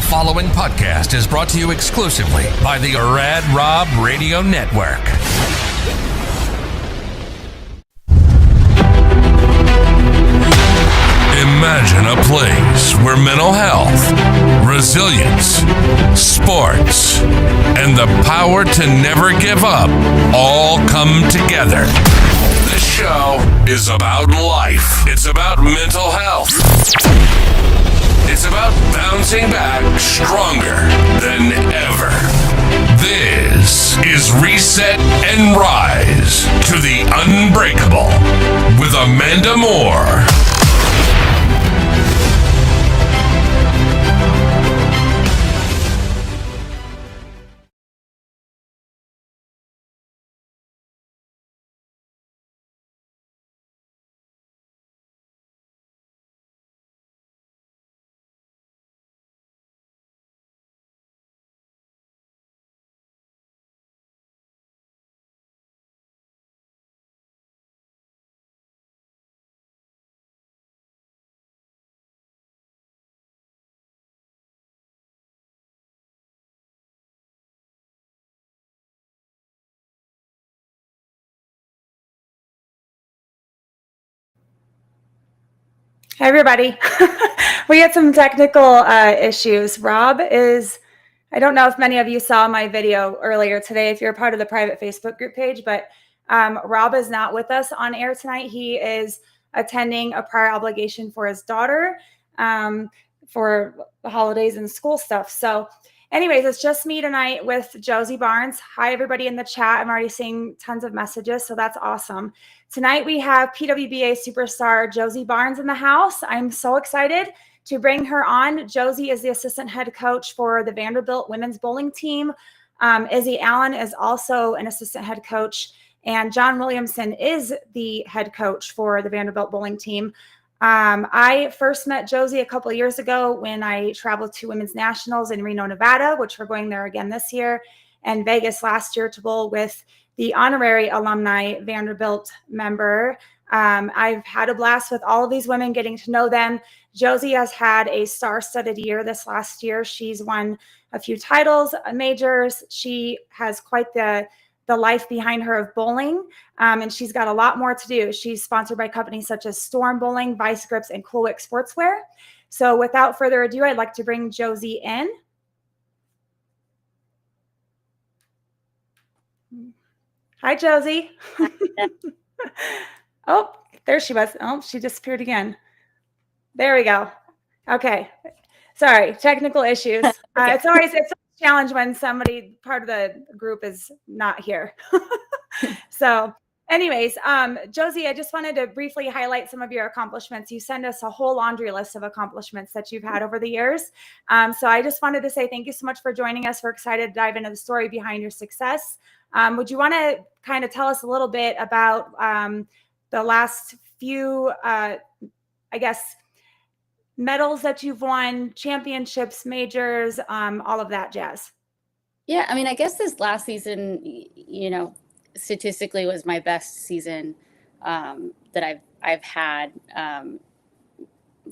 following podcast is brought to you exclusively by the Rad Rob Radio Network. Imagine a place where mental health, resilience, sports, and the power to never give up all come together. This show is about life. It's about mental health. It's about bouncing back stronger than ever. This is Reset and Rise to the Unbreakable with Amanda Moore. Hi, everybody. We had some technical issues. Rob is, I don't know if many of you saw my video earlier today, if you're part of the private Facebook group page, but Rob is not with us on air tonight. He is attending a prior obligation for his daughter for the holidays and school stuff. So anyways, it's just me tonight with Josie Barnes. Hi, everybody in the chat. I'm already seeing tons of messages, so that's awesome. Tonight we have PWBA superstar Josie Barnes in the house. I'm so excited to bring her on. Josie is the assistant head coach for the Vanderbilt women's bowling team. Izzy Allen is also an assistant head coach, and John Williamson is the head coach for the Vanderbilt bowling team. I first met Josie a couple of years ago when I traveled to Women's Nationals in Reno, Nevada, which we're going there again this year, and Vegas last year to bowl with the honorary alumni Vanderbilt member. I've had a blast with all of these women, getting to know them. Josie has had a star-studded year this last year. She's won a few titles, majors. She has quite the life behind her of bowling, and she's got a lot more to do. She's sponsored by companies such as Storm Bowling, Vice Grips, and Cool Wick Sportswear. So without further ado, I'd like to bring Josie in. Hi, Josie. Oh, there she was. Oh, she disappeared again. There we go. Okay. Sorry, technical issues. It's always a challenge when somebody part of the group is not here. So anyways, Josie, I just wanted to briefly highlight some of your accomplishments. You send us a whole laundry list of accomplishments that you've had over the years. So I just wanted to say thank you so much for joining us. We're excited to dive into the story behind your success. Would you want to kind of tell us a little bit about the last few, I guess, medals that you've won, championships, majors, all of that jazz? Yeah, I mean, I guess this last season, you know, statistically was my best season that I've had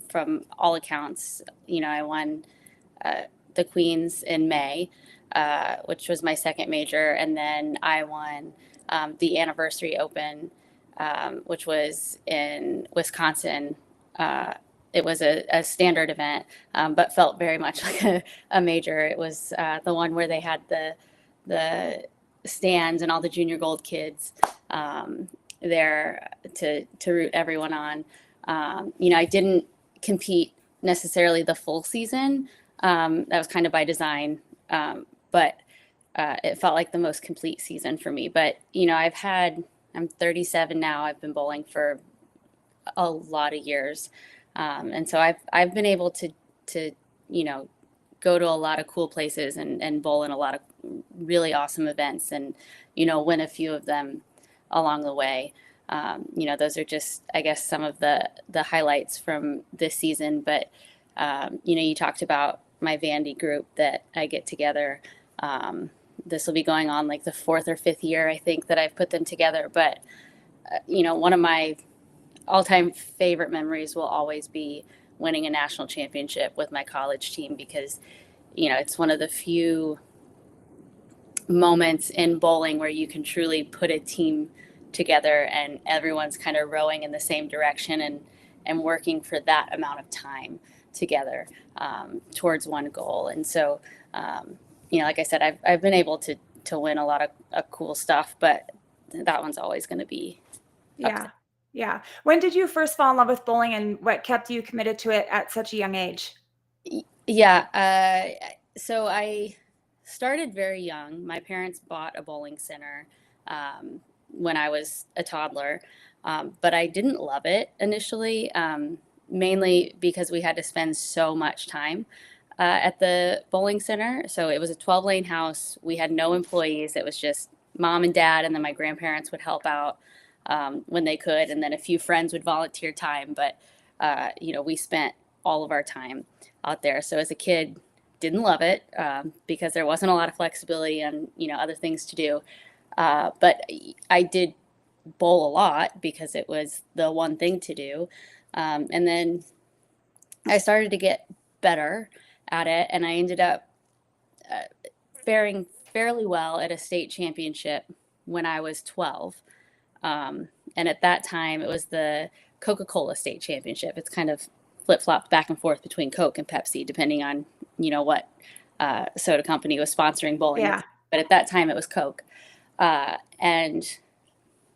from all accounts. You know, I won the Queens in May, which was my second major, and then I won the Anniversary Open, which was in Wisconsin. It was a standard event, but felt very much like a major. It was the one where they had the stands and all the junior gold kids there to root everyone on. You know, I didn't compete necessarily the full season. That was kind of by design, but it felt like the most complete season for me. But, you know, I'm 37 now. I've been bowling for a lot of years. And so I've been able to, you know, go to a lot of cool places and bowl in a lot of really awesome events and, you know, win a few of them along the way. You know, those are just, I guess, some of the highlights from this season. But, you know, you talked about my Vandy group that I get together. This will be going on like the 4th or 5th year, I think, that I've put them together. But, you know, one of my all-time favorite memories will always be winning a national championship with my college team, because it's one of the few moments in bowling where you can truly put a team together and everyone's kind of rowing in the same direction and working for that amount of time together towards one goal. And so, like I said, I've been able to win a lot of cool stuff, but that one's always going to be. Yeah. Yeah. When did you first fall in love with bowling, and what kept you committed to it at such a young age? Yeah. So I started very young. My parents bought a bowling center when I was a toddler, but I didn't love it initially, mainly because we had to spend so much time at the bowling center. So it was a 12-lane house. We had no employees. It was just mom and dad, and then my grandparents would help out when they could, and then a few friends would volunteer time. But we spent all of our time out there. So as a kid, didn't love it because there wasn't a lot of flexibility and other things to do. But I did bowl a lot because it was the one thing to do. And then I started to get better at it, and I ended up faring fairly well at a state championship when I was 12. And at that time, it was the Coca-Cola state championship. It's kind of flip-flopped back and forth between Coke and Pepsi, depending on, what soda company was sponsoring bowling. Yeah. But at that time, it was Coke. And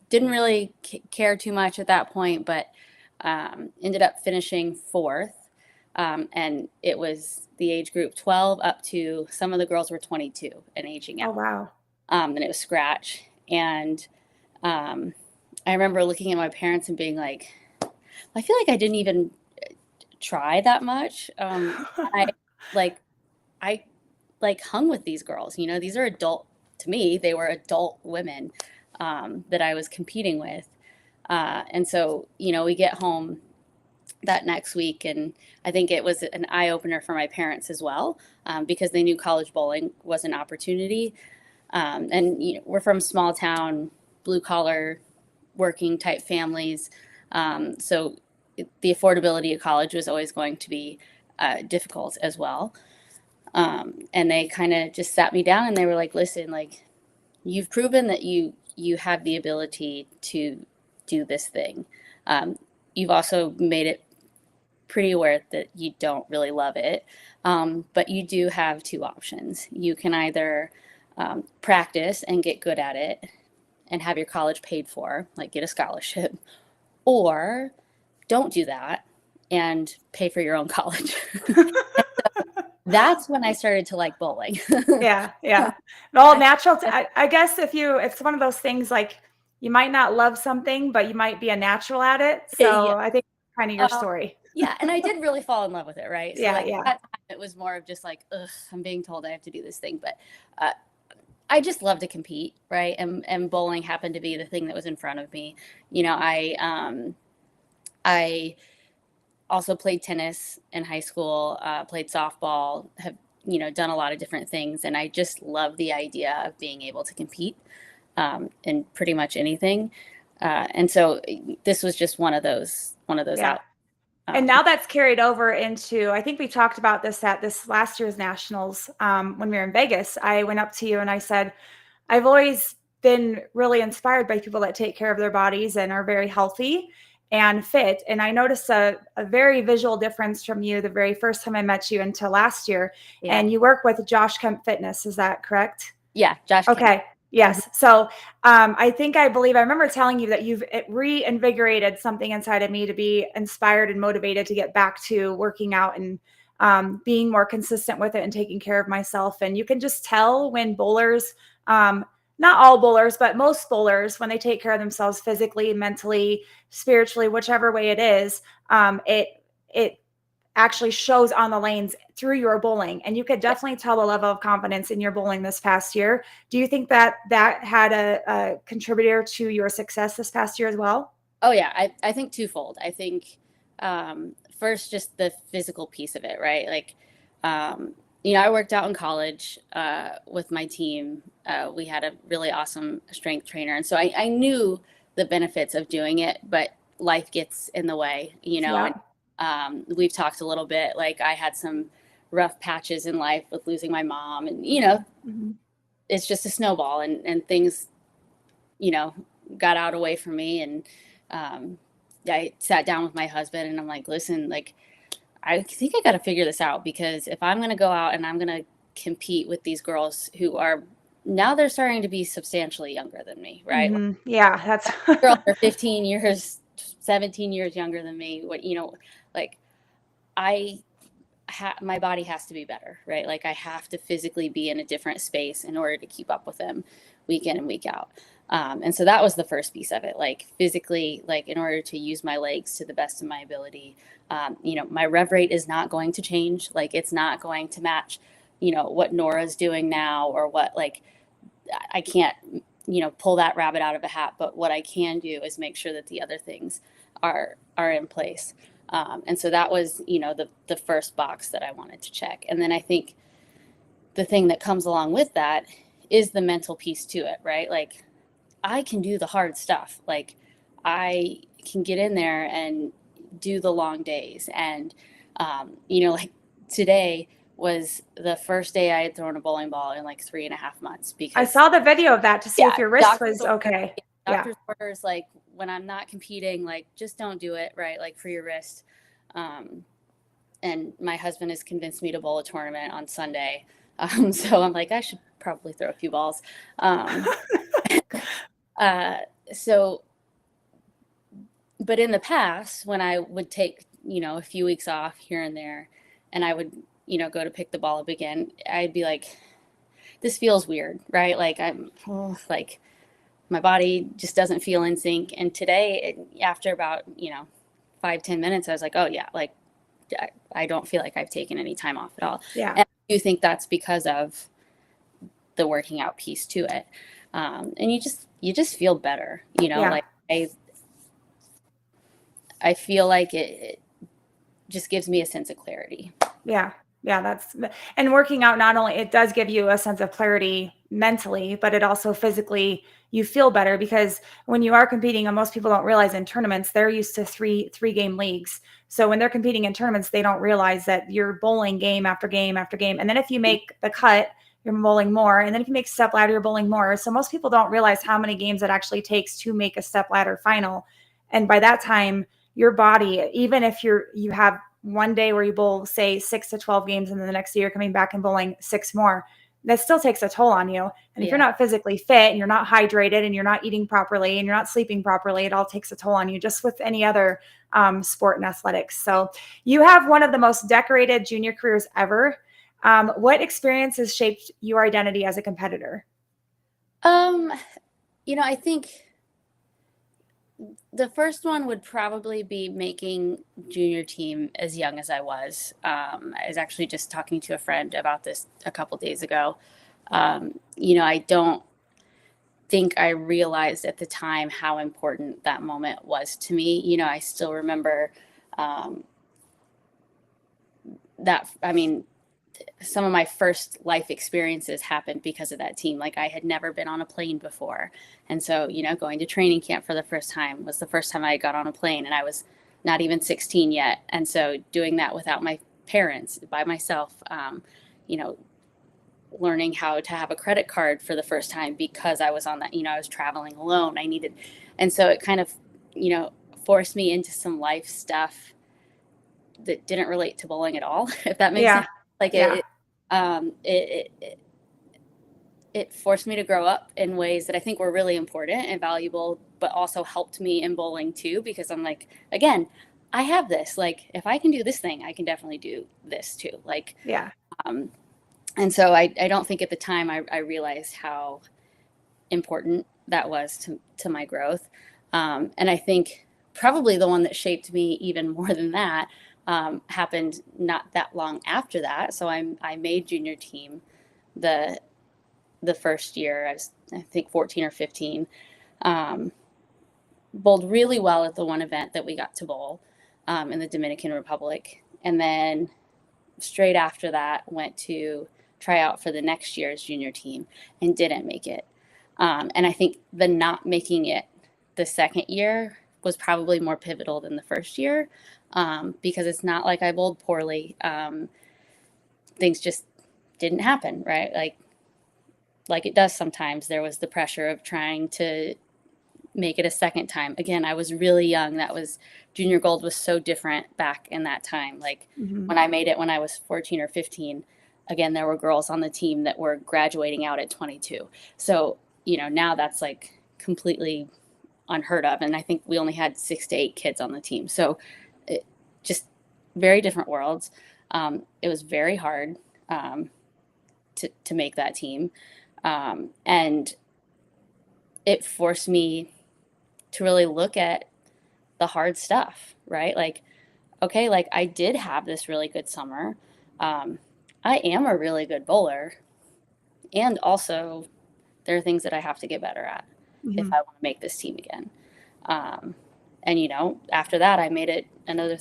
didn't really care too much at that point, but ended up finishing 4th. And it was the age group 12 up to, some of the girls were 22 and aging out. Oh, wow. And it was scratch. And I remember looking at my parents and being like, I feel like I didn't even try that much. I hung with these girls, these are adult, to me, they were adult women that I was competing with. And so, we get home that next week, and I think it was an eye opener for my parents as well, because they knew college bowling was an opportunity. And we're from small town, blue collar, working type families. So the affordability of college was always going to be difficult as well. And they kind of just sat me down and they were like, listen, like, you've proven that you have the ability to do this thing. You've also made it pretty aware that you don't really love it. But you do have 2 options. You can either practice and get good at it and have your college paid for, like get a scholarship, or don't do that and pay for your own college. That's when I started to like bowling. Yeah. Well, natural. I guess it's one of those things, like, you might not love something, but you might be a natural at it. So yeah. I think kind of your story. Yeah. And I did really fall in love with it. Right. So At that time, it was more of just like, ugh, I'm being told I have to do this thing. But I just love to compete. Right. And bowling happened to be the thing that was in front of me. I also played tennis in high school, played softball, have, done a lot of different things. And I just love the idea of being able to compete in pretty much anything. And so this was just one of those out. And now that's carried over into, I think we talked about this at this last year's nationals when we were in Vegas. I went up to you and I said, I've always been really inspired by people that take care of their bodies and are very healthy and fit. And I noticed a very visual difference from you the very first time I met you until last year. Yeah. And you work with Josh Kemp Fitness. Is that correct? Yeah, Josh. Okay. Kemp. Yes. So I remember telling you that it reinvigorated something inside of me to be inspired and motivated to get back to working out and being more consistent with it and taking care of myself. And you can just tell when bowlers, not all bowlers, but most bowlers, when they take care of themselves physically, mentally, spiritually, whichever way it is, it actually shows on the lanes through your bowling. And you could definitely tell the level of confidence in your bowling this past year. Do you think that had a contributor to your success this past year as well? Oh yeah, I think twofold. I think first, just the physical piece of it, right? Like, I worked out in college with my team. We had a really awesome strength trainer. And so I knew the benefits of doing it, but life gets in the way, Yeah. And, we've talked a little bit, like I had some rough patches in life with losing my mom, and, you know, it's just a snowball, and things, you know, got out away from me. And I sat down with my husband and I'm like, listen, like, I think I got to figure this out, because if I'm going to go out and I'm going to compete with these girls who are now, they're starting to be substantially younger than me, right? Yeah, that's Girls are 15 years, 17 years younger than me. What, you know, like my body has to be better, right? Like I have to physically be in a different space in order to keep up with them week in and week out. And so that was the first piece of it, like physically, like in order to use my legs to the best of my ability. You know, my rev rate is not going to change. Like it's not going to match, you know, what Nora's doing now, or what, like, I can't, you know, pull that rabbit out of a hat, but what I can do is make sure that the other things are in place. And so that was, you know, the first box that I wanted to check. And then I think the thing that comes along with that is the mental piece to it, right? Like I can do the hard stuff. Like I can get in there and do the long days. And, you know, like today was the first day I had thrown a bowling ball in like 3.5 months, because I saw the video of that to see if your wrist was okay. Doctor's orders, like when I'm not competing, like just don't do it, right? Like for your wrist. And my husband has convinced me to bowl a tournament on Sunday. So I'm like, I should probably throw a few balls. So, but in the past, when I would take, you know, a few weeks off here and there, and I would, you know, go to pick the ball up again, I'd be like, this feels weird, right? Like like my body just doesn't feel in sync. And today, after about, you know, 5-10 minutes, I was like, oh yeah, like I don't feel like I've taken any time off at all. Yeah. And I do think that's because of the working out piece to it. And you just feel better, you know, like I feel like it just gives me a sense of clarity. Yeah. Yeah. And working out, not only, it does give you a sense of clarity mentally, but it also physically, you feel better, because when you are competing, and most people don't realize in tournaments, they're used to three game leagues. So when they're competing in tournaments, they don't realize that you're bowling game after game after game. And then if you make the cut, you're bowling more. And then if you make step ladder, you're bowling more. So most people don't realize how many games it actually takes to make a step ladder final. And by that time, your body, even if you have one day where you bowl, say 6 to 12 games, and then the next day you're coming back and bowling 6 more, that still takes a toll on you. And if you're not physically fit, and you're not hydrated, and you're not eating properly, and you're not sleeping properly, it all takes a toll on you, just with any other sport and athletics. So you have one of the most decorated junior careers ever. What experiences shaped your identity as a competitor? You know, I think the first one would probably be making junior team as young as I was. I was actually just talking to a friend about this a couple days ago. You know, I don't think I realized at the time how important that moment was to me. You know, I still remember that, I mean, some of my first life experiences happened because of that team. Like I had never been on a plane before. And so, you know, going to training camp for the first time was the first time I got on a plane, and I was not even 16 yet. And so doing that without my parents, by myself, you know, learning how to have a credit card for the first time because I was on that, you know, I was traveling alone. And so it kind of, you know, forced me into some life stuff that didn't relate to bowling at all, if that makes sense. Like it forced me to grow up in ways that I think were really important and valuable, but also helped me in bowling too, because I'm like, again, I have this, like, if I can do this thing, I can definitely do this too. Like, and so I don't think at the time I realized how important that was to my growth. And I think probably the one that shaped me even more than that happened not that long after that. So I made junior team the first year. I think 14 or 15. Bowled really well at the one event that we got to bowl in the Dominican Republic. And then straight after that went to try out for the next year's junior team and didn't make it. And I think the not making it the second year was probably more pivotal than the first year, because it's not like I bowled poorly. things just didn't happen, right? Like it does sometimes. There was the pressure of trying to make it a second time. Again, I was really young. That was junior gold was so different back in that time. Like when I made it when I was 14 or 15, again, there were girls on the team that were graduating out at 22. So, now that's like completely unheard of. And I think we only had 6 to 8 kids on the team. So just very different worlds. It was very hard to make that team. And it forced me to really look at the hard stuff, right? Like, okay, like I did have this really good summer. I am a really good bowler. And also there are things that I have to get better at if I want to make this team again. And, after that, I made it another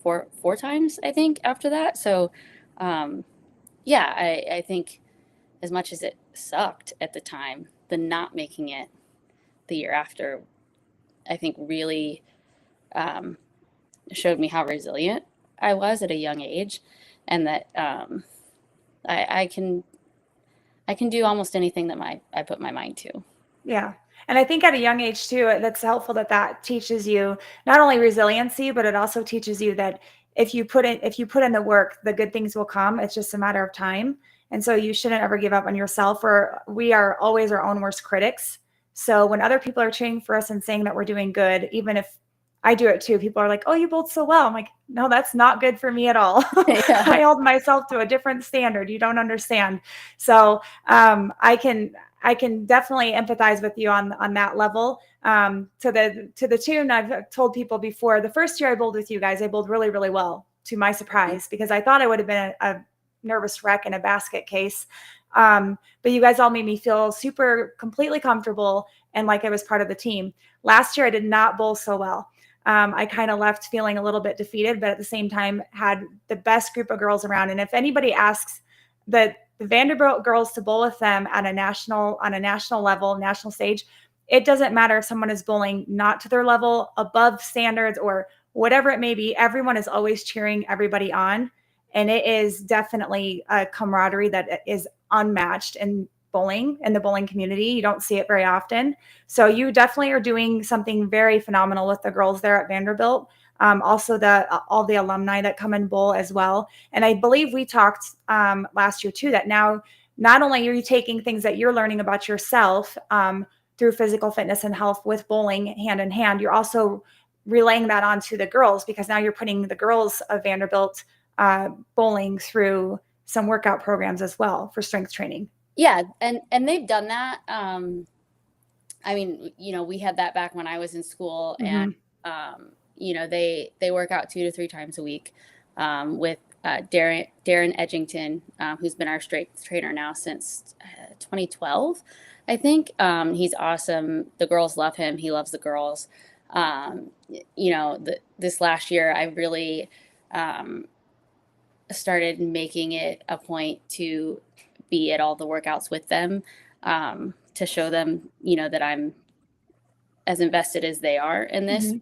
four times, I think, after that. So, I think as much as it sucked at the time, the not making it the year after, I think really showed me how resilient I was at a young age, and that I can do almost anything that I put my mind to. Yeah. And I think at a young age too, that's helpful that teaches you not only resiliency, but it also teaches you that if you put in the work, the good things will come. It's just a matter of time. And so you shouldn't ever give up on yourself, or we are always our own worst critics. So when other people are cheering for us and saying that we're doing good, even if I do it too, people are like, oh, you bowled so well. I'm like, no, that's not good for me at all. Yeah. I hold myself to a different standard. You don't understand. So I can definitely empathize with you on that level. To the tune, I've told people before, the first year I bowled with you guys, I bowled really, really well, to my surprise, because I thought I would have been a nervous wreck in a basket case. But you guys all made me feel completely comfortable and like I was part of the team. Last year, I did not bowl so well. I kind of left feeling a little bit defeated, but at the same time had the best group of girls around. And if anybody asks the Vanderbilt girls to bowl with them on a national level, national stage, it doesn't matter if someone is bowling not to their level, above standards, or whatever it may be. Everyone is always cheering everybody on. And it is definitely a camaraderie that is unmatched in bowling, in the bowling community. You don't see it very often. So you definitely are doing something very phenomenal with the girls there at Vanderbilt. Also all the alumni that come and bowl as well. And I believe we talked last year too, that now not only are you taking things that you're learning about yourself through physical fitness and health with bowling hand in hand, you're also relaying that onto the girls, because now you're putting the girls of Vanderbilt bowling through some workout programs as well for strength training. Yeah. And they've done that. I mean, we had that back when I was in school, and, they work out 2 to 3 times a week with Darren Edgington, who's been our strength trainer now since 2012, I think. He's awesome. The girls love him. He loves the girls. This last year, I really started making it a point to be at all the workouts with them, to show them, that I'm as invested as they are in this.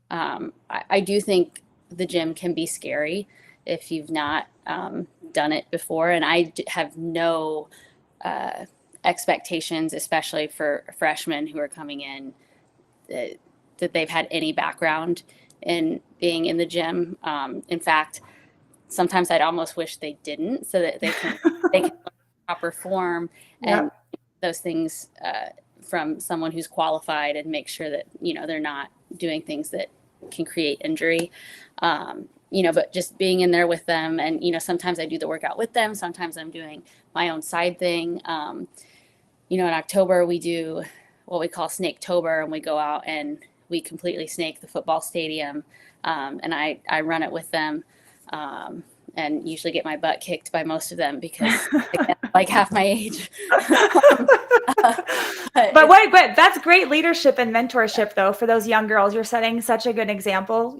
I do think the gym can be scary if you've not done it before. And I have no expectations, especially for freshmen who are coming in, that they've had any background in being in the gym. In fact, sometimes I'd almost wish they didn't, so that they can learn proper form and those things from someone who's qualified, and make sure that, they're not doing things that can create injury. But just being in there with them, and, sometimes I do the workout with them. Sometimes I'm doing my own side thing. In October, we do what we call Snaketober, and we go out and we completely snake the football stadium. And I run it with them. And usually get my butt kicked by most of them, because again, like half my age. But that's great leadership and mentorship, though, for those young girls. You're setting such a good example.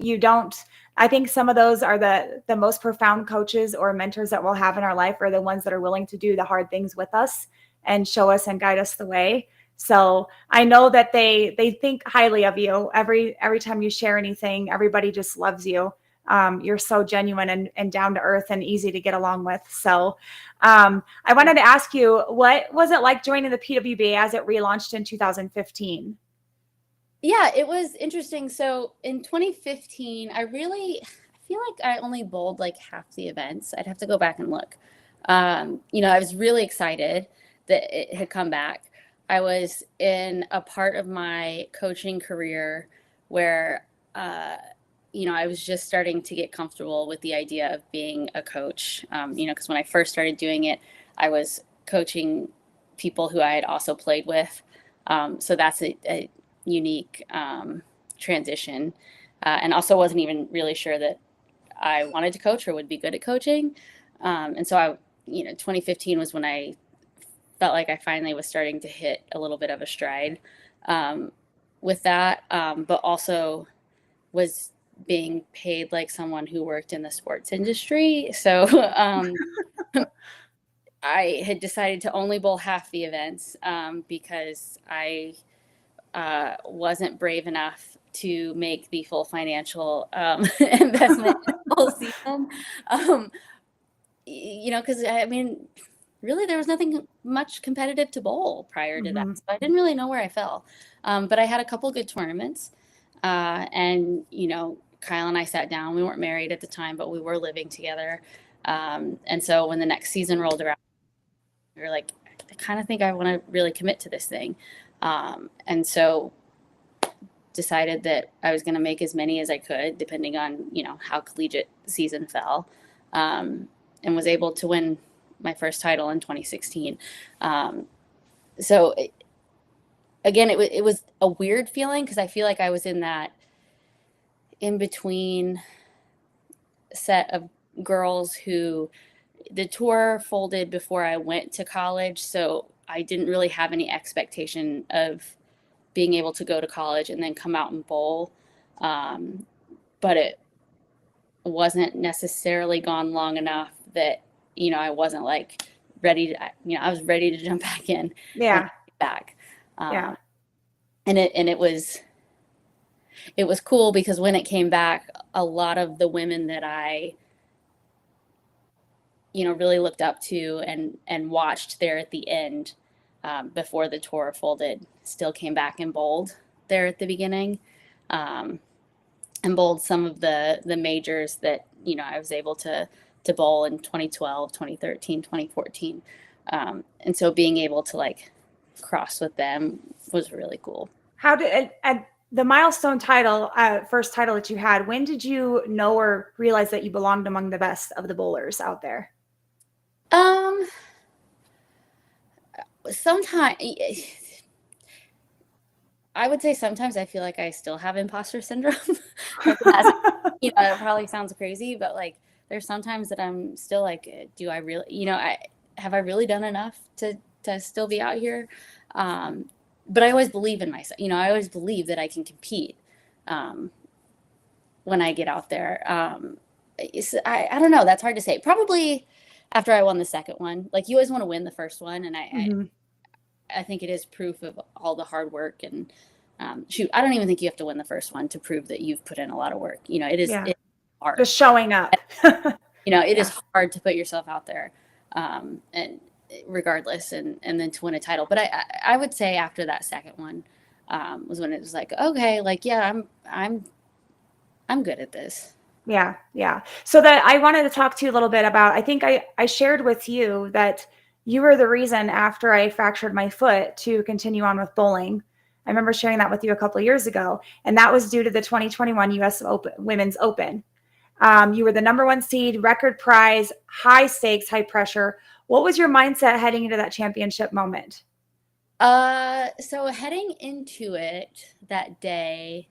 I think some of those are the most profound coaches or mentors that we'll have in our life, are the ones that are willing to do the hard things with us and show us and guide us the way. So I know that they think highly of you. Every time you share anything, everybody just loves you. You're so genuine and down to earth and easy to get along with. So I wanted to ask you, what was it like joining the PWBA as it relaunched in 2015? Yeah, it was interesting. So in 2015, I feel like I only bowled like half the events. I'd have to go back and look. I was really excited that it had come back. I was in a part of my coaching career where, I was just starting to get comfortable with the idea of being a coach. Because when I first started doing it, I was coaching people who I had also played with. So that's a unique transition, and also wasn't even really sure that I wanted to coach or would be good at coaching. And so 2015 was when I felt like I finally was starting to hit a little bit of a stride with that, but also was being paid like someone who worked in the sports industry. So I had decided to only bowl half the events because I wasn't brave enough to make the full financial investment all season. Because really there was nothing much competitive to bowl prior to that. So I didn't really know where I fell. But I had a couple good tournaments. And Kyle and I sat down. We weren't married at the time, but we were living together. And so when the next season rolled around, we were like, I kind of think I want to really commit to this thing. And so decided that I was going to make as many as I could, depending on, how collegiate the season fell, and was able to win my first title in 2016. Again, it was a weird feeling because I feel like I was in that in between set of girls who the tour folded before I went to college. So I didn't really have any expectation of being able to go to college and then come out and bowl. But it wasn't necessarily gone long enough that, I wasn't like ready to, I was ready to jump back in. Yeah. Back. Yeah. And it was cool because when it came back, a lot of the women that I, really looked up to and watched there at the end, before the tour folded, still came back and bowled there at the beginning, and bowled some of the majors that, I was able to bowl in 2012, 2013, 2014. And so being able to like cross with them was really cool. How did the milestone title, first title that you had, when did you know or realize that you belonged among the best of the bowlers out there? Sometimes I would say sometimes I feel like I still have imposter syndrome. It probably sounds crazy, but like there's sometimes that I'm still like, do I really, have I really done enough to still be out here? But I always believe in myself. I always believe that I can compete when I get out there. I don't know. That's hard to say. Probably after I won the second one. Like you always want to win the first one, and I think it is proof of all the hard work. And I don't even think you have to win the first one to prove that you've put in a lot of work. It is it's hard. Just showing up. It is hard to put yourself out there, and regardless, and then to win a title. But I would say after that second one was when it was like, okay, like I'm good at this. Yeah. So that I wanted to talk to you a little bit about, I think I shared with you that you were the reason after I fractured my foot to continue on with bowling. I remember sharing that with you a couple of years ago, and that was due to the 2021 US Women's Open. You were the number 1 seed, record prize, high stakes, high pressure. What was your mindset heading into that championship moment? So heading into it that day,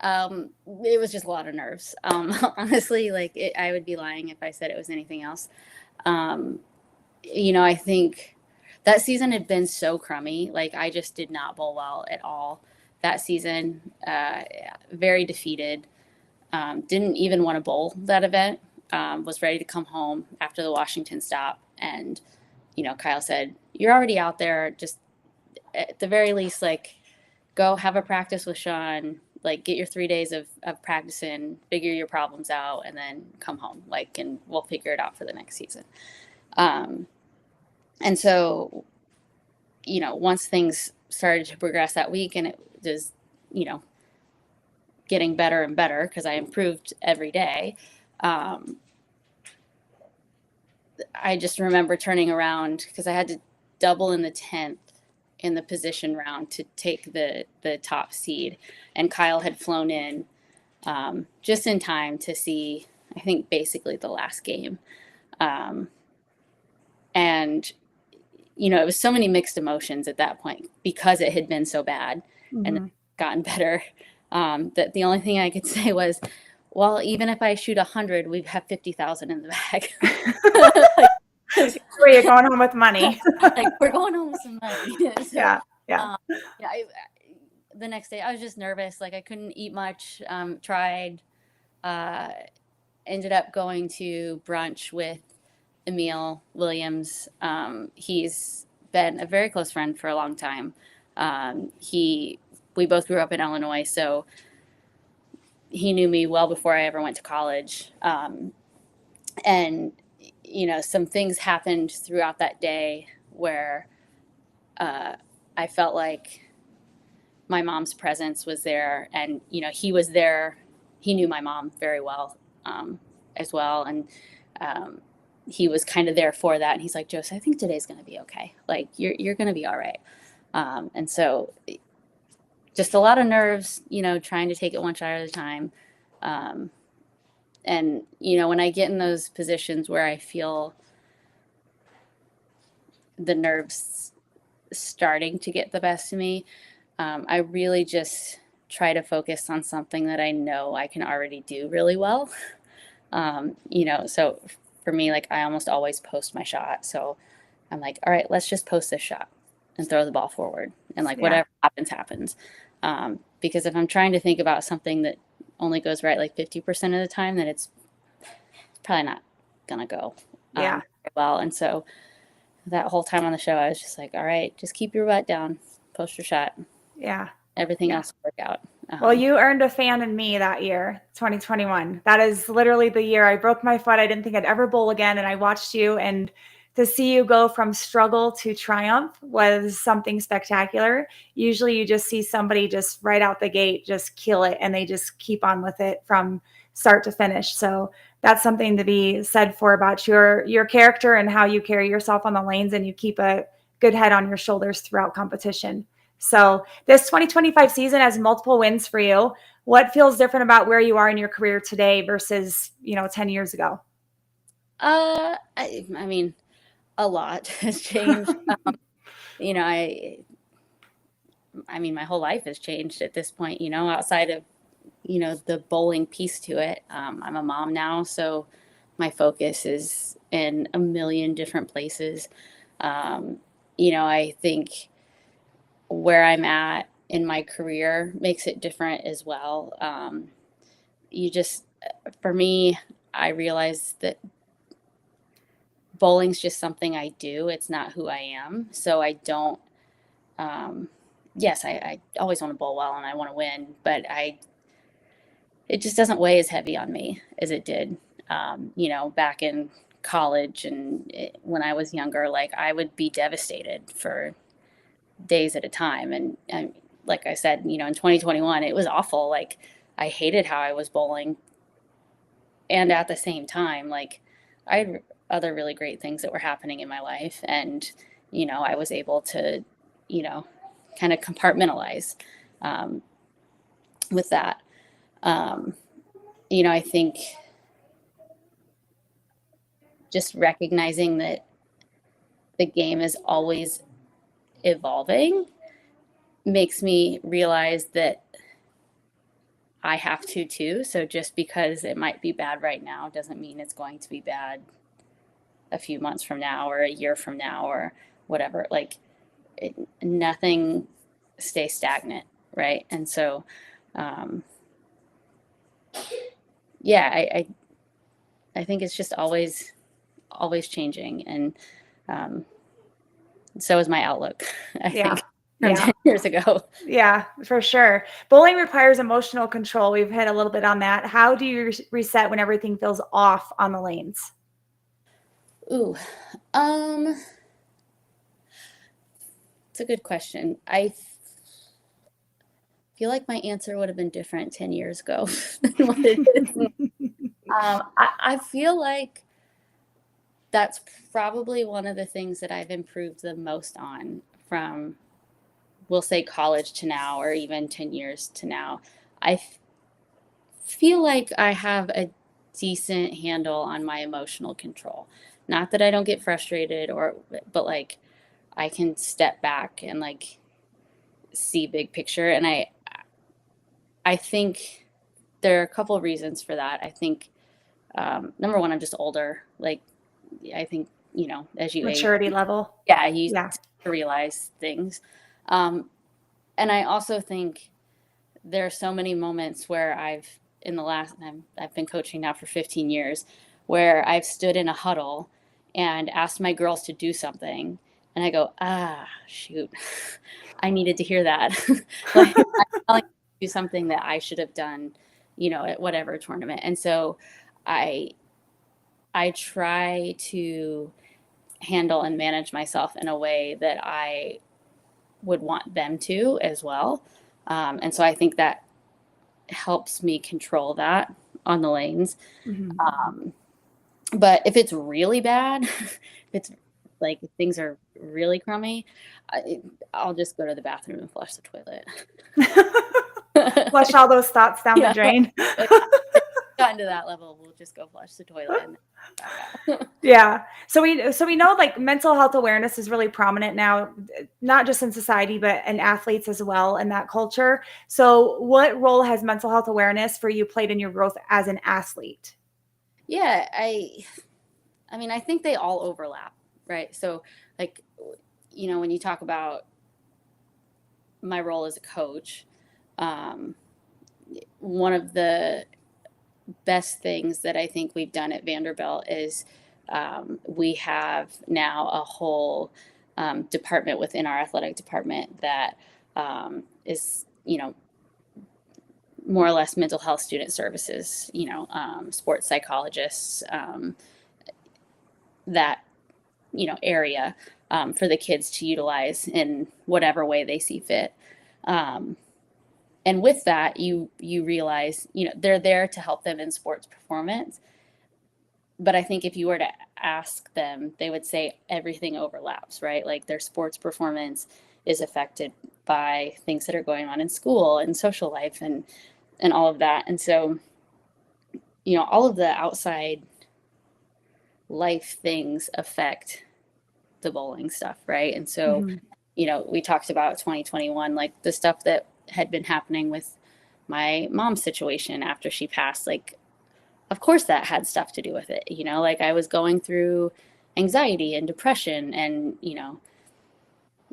it was just a lot of nerves. Honestly, I would be lying if I said it was anything else. I think that season had been so crummy. Like I just did not bowl well at all that season. Very defeated. Didn't even want to bowl that event. Was ready to come home after the Washington stop. And, Kyle said, you're already out there. Just at the very least, like, go have a practice with Sean, like get your 3 days of practice in, figure your problems out, and then come home, like, and we'll figure it out for the next season. And so, you know, once things started to progress that week, and it was, you know, getting better and better because I improved every day. I just remember turning around because I had to double in the 10th in the position round to take the top seed. And Kyle had flown in just in time to see, I think, basically the last game. And, you know, it was so many mixed emotions at that point because it had been so bad and gotten better. That the only thing I could say was, well, even if I shoot 100, we have 50,000 in the bag. Where you're going home with money. Like, we're going home with some money. So, yeah. The next day I was just nervous. Like, I couldn't eat much. Tried. Ended up going to brunch with Emil Williams. He's been a very close friend for a long time. We both grew up in Illinois, so he knew me well before I ever went to college. And, you know, some things happened throughout that day where I felt like my mom's presence was there, and, you know, he was there. He knew my mom very well as well. And he was kind of there for that. And he's like, Josie, I think today's going to be okay. Like, you're going to be all right. And so just a lot of nerves, you know, trying to take it one shot at a time. And, you know, when I get in those positions where I feel the nerves starting to get the best of me, I really just try to focus on something that I know I can already do really well. You know, so for me, like, I almost always post my shot. So I'm like, all right, let's just post this shot and throw the ball forward. And, like, whatever happens. Because if I'm trying to think about something that only goes right like 50% of the time, then it's probably not going to go well. And so that whole time on the show, I was just like, all right, just keep your butt down, post your shot. Yeah. Everything else will work out. Well, you earned a fan in me that year, 2021. That is literally the year I broke my foot. I didn't think I'd ever bowl again. And I watched you, and to see you go from struggle to triumph was something spectacular. Usually you just see somebody just right out the gate, just kill it, and they just keep on with it from start to finish. So that's something to be said for about your character and how you carry yourself on the lanes, and you keep a good head on your shoulders throughout competition. So this 2025 season has multiple wins for you. What feels different about where you are in your career today versus, 10 years ago? I mean, a lot has changed. I mean, my whole life has changed at this point, outside of, the bowling piece to it. I'm a mom now, so my focus is in a million different places. I think where I'm at in my career makes it different as well. For me, I realize that bowling's just something I do. It's not who I am. So I don't, yes, I always want to bowl well and I want to win, but it just doesn't weigh as heavy on me as it did, back in college and when I was younger. Like, I would be devastated for days at a time. And like I said, in 2021, it was awful. Like, I hated how I was bowling. And at the same time, like, I had other really great things that were happening in my life. And, I was able to, kind of compartmentalize with that. I think just recognizing that the game is always evolving makes me realize that I have to too. So just because it might be bad right now doesn't mean it's going to be bad a few months from now or a year from now or whatever. Like, nothing stays stagnant, right? And so I think it's just always changing, and so is my outlook. I think. from Yeah. 10 years ago. Yeah, for sure. Bowling requires emotional control. We've hit a little bit on that. How do you reset when everything feels off on the lanes? Ooh, it's a good question. I feel like my answer would have been different 10 years ago than what it is. I feel like that's probably one of the things that I've improved the most on from, we'll say, college to now, or even 10 years to now. I feel like I have a decent handle on my emotional control. Not that I don't get frustrated, but like I can step back and like see big picture. And I think there are a couple of reasons for that. I think number one, I'm just older. Like I think, as you age, Maturity level. yeah, you Yeah. realize things. And I also think there are so many moments where I've been coaching now for 15 years, where I've stood in a huddle and asked my girls to do something, and I go, shoot, I needed to hear that. Like, I'm telling you to do something that I should have done, at whatever tournament. And so I try to handle and manage myself in a way that I would want them to as well. And so I think that helps me control that on the lanes. Mm-hmm. But if it's really bad, if it's like if things are really crummy, I'll just go to the bathroom and flush the toilet. Flush all those thoughts down the drain. Like, gotten to that level, we'll just go flush the toilet. Yeah. So we know like mental health awareness is really prominent now, not just in society, but in athletes as well in that culture. So what role has mental health awareness for you played in your growth as an athlete? Yeah, I mean, I think they all overlap, right? So like, when you talk about my role as a coach, one of the best things that I think we've done at Vanderbilt is we have now a whole department within our athletic department that is, more or less mental health student services, sports psychologists, that, area for the kids to utilize in whatever way they see fit. And with that, you realize, they're there to help them in sports performance. But I think if you were to ask them, they would say everything overlaps, right? Like their sports performance is affected by things that are going on in school and social life and all of that. And so, all of the outside life things affect the bowling stuff, right? And so, we talked about 2021, like the stuff that had been happening with my mom's situation after she passed, like, of course that had stuff to do with it. Like I was going through anxiety and depression and,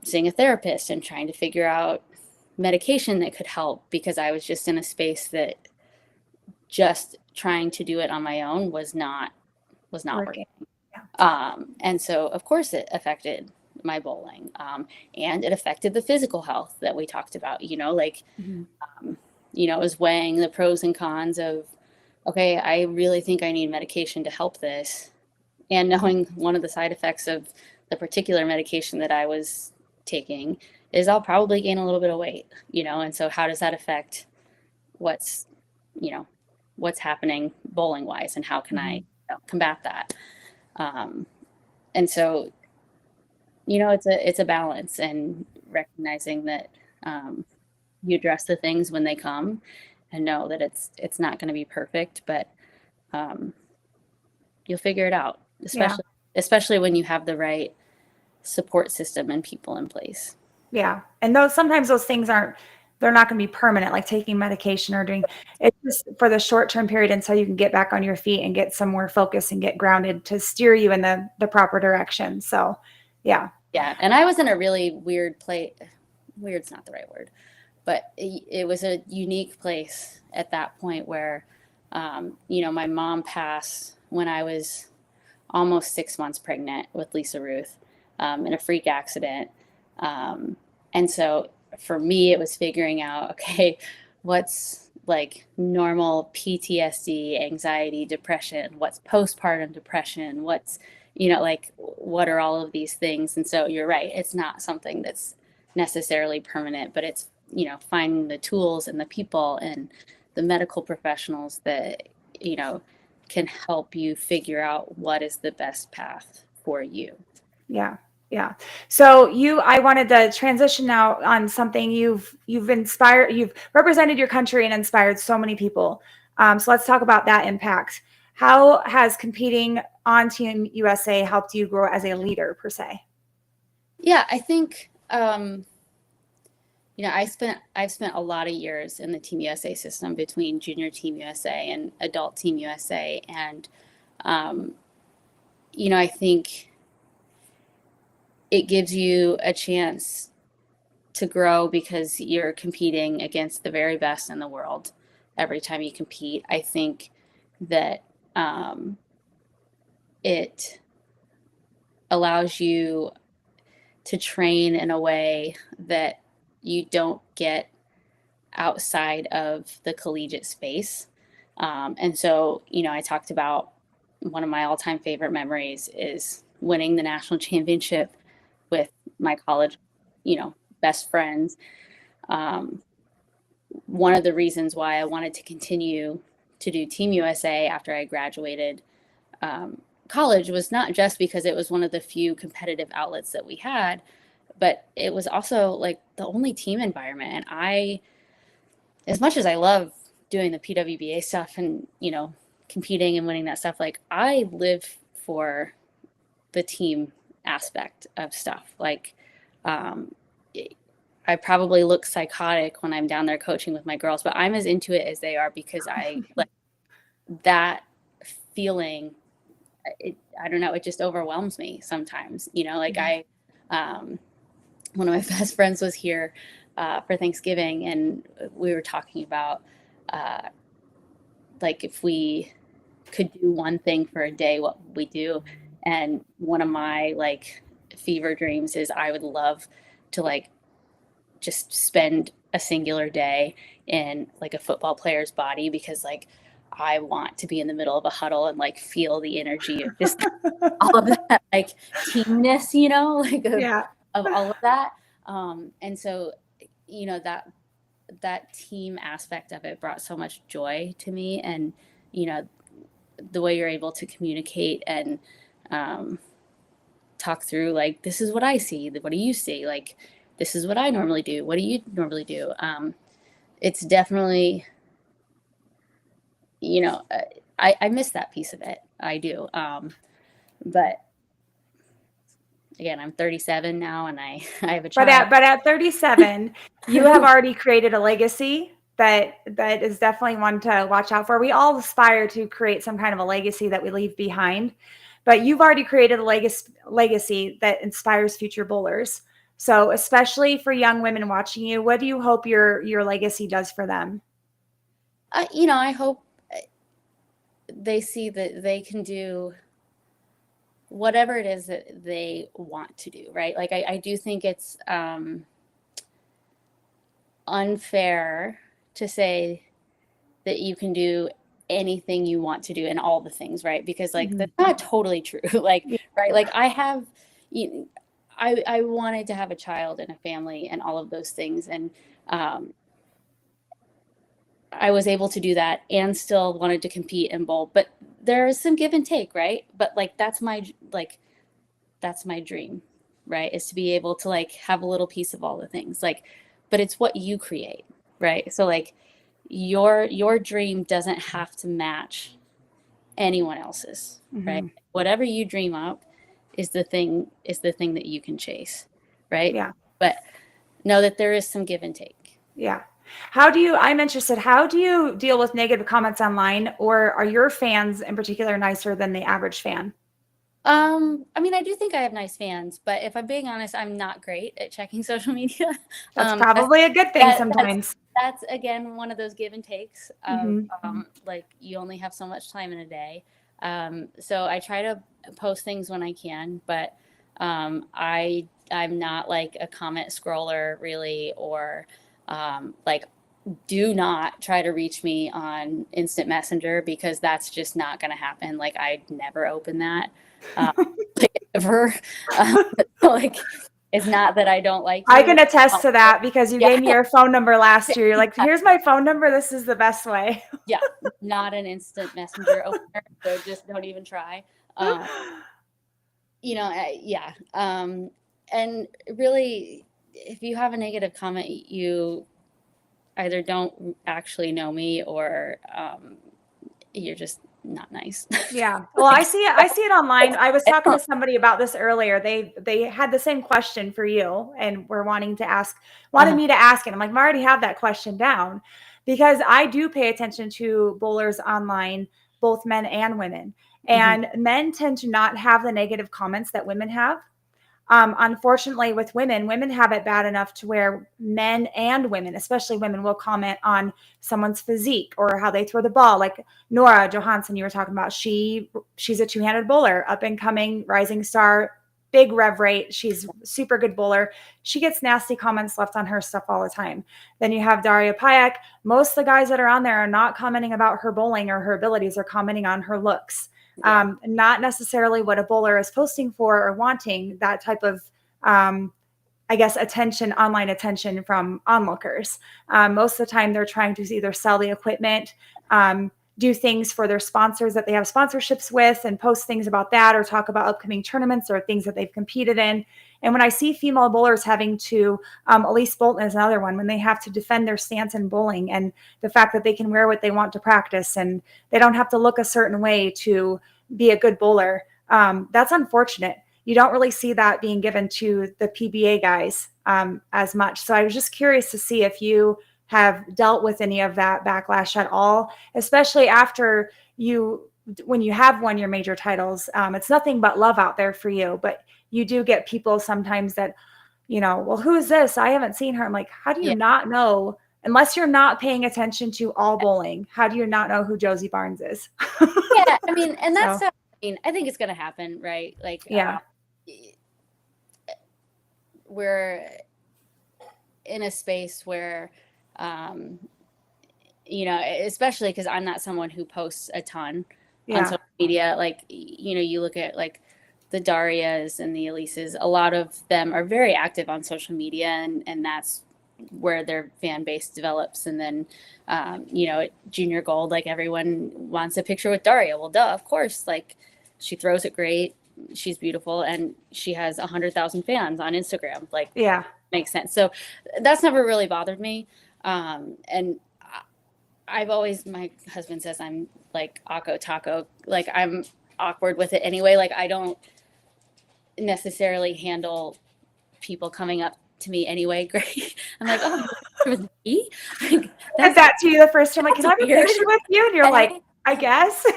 seeing a therapist and trying to figure out medication that could help because I was just in a space that just trying to do it on my own was not working. Yeah. And so of course it affected my bowling. And it affected the physical health that we talked about, like, it was weighing the pros and cons of, okay, I really think I need medication to help this. And knowing one of the side effects of the particular medication that I was taking is I'll probably gain a little bit of weight, and so how does that affect what's happening bowling wise and how can I combat that? And so, it's a balance and recognizing that you address the things when they come and know that it's not going to be perfect, but you'll figure it out, especially when you have the right support system and people in place. Yeah. And sometimes those things they're not going to be permanent, like taking medication or doing it's just for the short-term period until you can get back on your feet and get some more focus and get grounded to steer you in the proper direction. So, yeah. Yeah. And I was in a really weird place. Weird's not the right word, but it was a unique place at that point where, my mom passed when I was almost 6 months pregnant with Lisa Ruth in a freak accident. And so for me, it was figuring out, okay, what's like normal PTSD, anxiety, depression, what's postpartum depression, what's, like what are all of these things? And so you're right, it's not something that's necessarily permanent, but it's, finding the tools and the people and the medical professionals that, can help you figure out what is the best path for you. Yeah. Yeah. So I wanted to transition now on something you've inspired, you've represented your country and inspired so many people. So let's talk about that impact. How has competing on Team USA helped you grow as a leader per se? Yeah, I think, I've spent a lot of years in the Team USA system between Junior Team USA and Adult Team USA. And, I think it gives you a chance to grow because you're competing against the very best in the world every time you compete. I think that it allows you to train in a way that you don't get outside of the collegiate space. And so, I talked about one of my all-time favorite memories is winning the national championship with my college, best friends. One of the reasons why I wanted to continue to do Team USA after I graduated college was not just because it was one of the few competitive outlets that we had, but it was also like the only team environment. And I, as much as I love doing the PWBA stuff and, competing and winning that stuff, like I live for the team aspect of stuff. Like, I probably look psychotic when I'm down there coaching with my girls, but I'm as into it as they are because I like that feeling. I don't know, it just overwhelms me sometimes, like one of my best friends was here for Thanksgiving, and we were talking about like if we could do one thing for a day, what would we do? And one of my like fever dreams is I would love to like just spend a singular day in like a football player's body, because like I want to be in the middle of a huddle and like feel the energy of just all of that like teamness, like of all of that. And so, that team aspect of it brought so much joy to me. And, the way you're able to communicate and talk through like, this is what I see. What do you see? Like, this is what I normally do. What do you normally do? It's definitely, I miss that piece of it. I do. But again, I'm 37 now and I have a child. But at 37, you have already created a legacy that is definitely one to watch out for. We all aspire to create some kind of a legacy that we leave behind, but you've already created a legacy that inspires future bowlers. So especially for young women watching you, what do you hope your legacy does for them? I hope they see that they can do whatever it is that they want to do, right? Like I do think it's unfair to say that you can do anything you want to do and all the things, right? Because like that's not totally true. Like, right? Like I wanted to have a child and a family and all of those things, and I was able to do that and still wanted to compete and bowl, but there is some give and take, right? But like that's my dream, right? Is to be able to like have a little piece of all the things, like, but it's what you create, right? So like your dream doesn't have to match anyone else's, right? Whatever you dream up is the thing that you can chase, right? Yeah. But know that there is some give and take. Yeah. I'm interested, how do you deal with negative comments online, or are your fans in particular nicer than the average fan? I mean, I do think I have nice fans, but if I'm being honest, I'm not great at checking social media. That's probably a good thing sometimes. That's again, one of those give and takes of like you only have so much time in a day. So I try to post things when I can, but I I'm not like a comment scroller really, or like, do not try to reach me on instant messenger, because that's just not going to happen. Like, I never open that like, ever. Like, it's not that I don't like you. I can attest to that, because you Yeah. gave me your phone number last year. You're like, here's my phone number. This is the best way. Yeah, not an instant messenger opener, so just don't even try. You know, yeah. And really, if you have a negative comment, you either don't actually know me, or you're just not nice. Yeah. Well, I see it online. I was talking to somebody about this earlier. They had the same question for you, and were wanted me to ask it. I'm like, I already have that question down, because I do pay attention to bowlers online, both men and women. And men tend to not have the negative comments that women have. Unfortunately, with women have it bad enough to where men and women, especially women, will comment on someone's physique or how they throw the ball. Like Nora Johansson, you were talking about, she's a two-handed bowler, up and coming, rising star, big rev rate. She's super good bowler. She gets nasty comments left on her stuff all the time. Then you have Daria Payak. Most of the guys that are on there are not commenting about her bowling or her abilities, are commenting on her looks. Not necessarily what a bowler is posting for or wanting, that type of, I guess, attention, online attention from onlookers. Most of the time they're trying to either sell the equipment, do things for their sponsors that they have sponsorships with, and post things about that, or talk about upcoming tournaments or things that they've competed in. And when I see female bowlers having to, Elise Bolton is another one, when they have to defend their stance in bowling, and the fact that they can wear what they want to practice, and they don't have to look a certain way to be a good bowler. That's unfortunate. You don't really see that being given to the PBA guys as much. So I was just curious to see if you have dealt with any of that backlash at all, especially after when you have won your major titles. It's nothing but love out there for you, but you do get people sometimes that, well, who is this? I haven't seen her. I'm like, how do you not know, unless you're not paying attention to all bowling, how do you not know who Josie Barnes is? Yeah, I mean, and that's, I think it's going to happen, right? Like, we're in a space where, especially because I'm not someone who posts a ton on social media. Like, you look at like the Darias and the Elises, a lot of them are very active on social media, and that's where their fan base develops. And then, at Junior Gold, like, everyone wants a picture with Daria. Well, duh, of course, like, she throws it great. She's beautiful, and she has 100,000 fans on Instagram. Like, makes sense. So that's never really bothered me. And I've always, my husband says I'm like Akko Taco. Like, I'm awkward with it anyway. Like, I don't necessarily handle people coming up to me anyway. Great. I'm like, oh, with me? Like, said that to you the first time. Like, can I have a picture with you? And you're like, I guess. So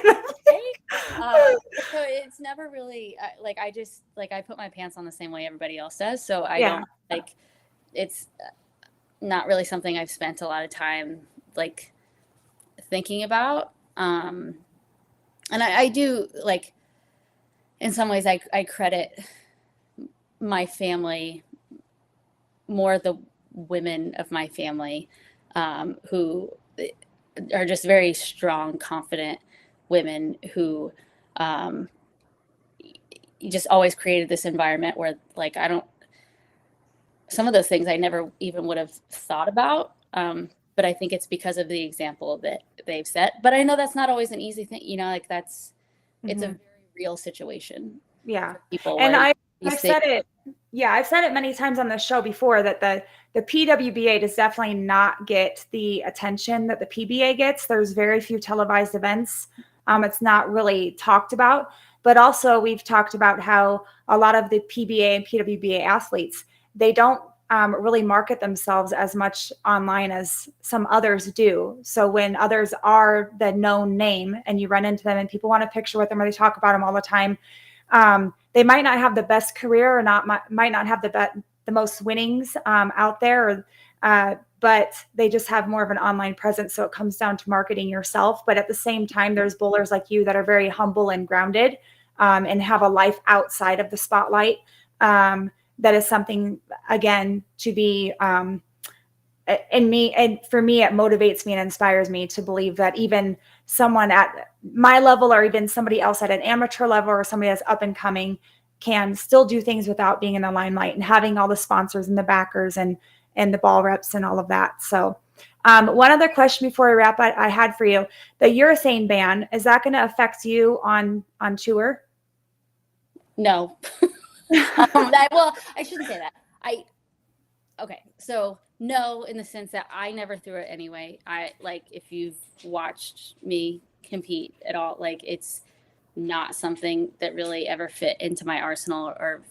it's never really like, I just, like, I put my pants on the same way everybody else does. So I don't, like, it's not really something I've spent a lot of time like thinking about. And I do, like, in some ways I credit my family more, the women of my family, who are just very strong, confident women who just always created this environment where, like, some of those things I never even would have thought about. But I think it's because of the example that they've set. But I know that's not always an easy thing, like, it's a very real situation. Yeah. For people. And I've said it. Yeah, I've said it many times on the show before that the PWBA does definitely not get the attention that the PBA gets. There's very few televised events. It's not really talked about. But also, we've talked about how a lot of the PBA and PWBA athletes, they don't really market themselves as much online as some others do. So when others are the known name and you run into them and people want a picture with them, or they talk about them all the time, they might not have the best career, or might not have the most winnings out there, but they just have more of an online presence. So it comes down to marketing yourself. But at the same time, there's bowlers like you that are very humble and grounded, and have a life outside of the spotlight. that is something, again, to be, in me, and for me, it motivates me and inspires me to believe that even someone at my level, or even somebody else at an amateur level, or somebody that's up and coming, can still do things without being in the limelight and having all the sponsors and the backers and the ball reps and all of that. So one other question before we wrap up I had for you: the urethane ban, is that going to affect you on tour? No. I shouldn't say that. Okay, so no, in the sense that I never threw it anyway. If you've watched me compete at all, like, it's not something that really ever fit into my arsenal or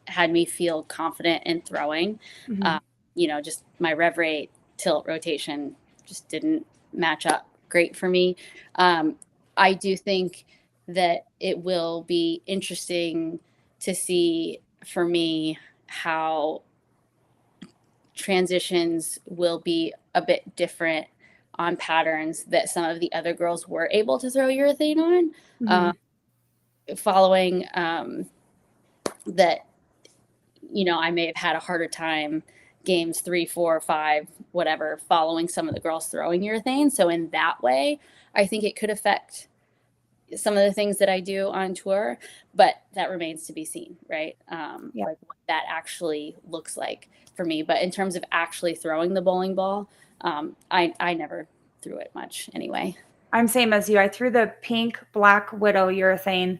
had me feel confident in throwing. Mm-hmm. Just my rev rate, tilt, rotation just didn't match up great for me. I do think that it will be interesting to see for me how transitions will be a bit different on patterns that some of the other girls were able to throw urethane on. Mm-hmm. Following that, I may have had a harder time games 3, 4, 5, whatever, following some of the girls throwing urethane. So in that way, I think it could affect some of the things that I do on tour, but that remains to be seen, right? Like what that actually looks like for me. But in terms of actually throwing the bowling ball, I never threw it much anyway. I'm same as you. I threw the pink Black Widow urethane,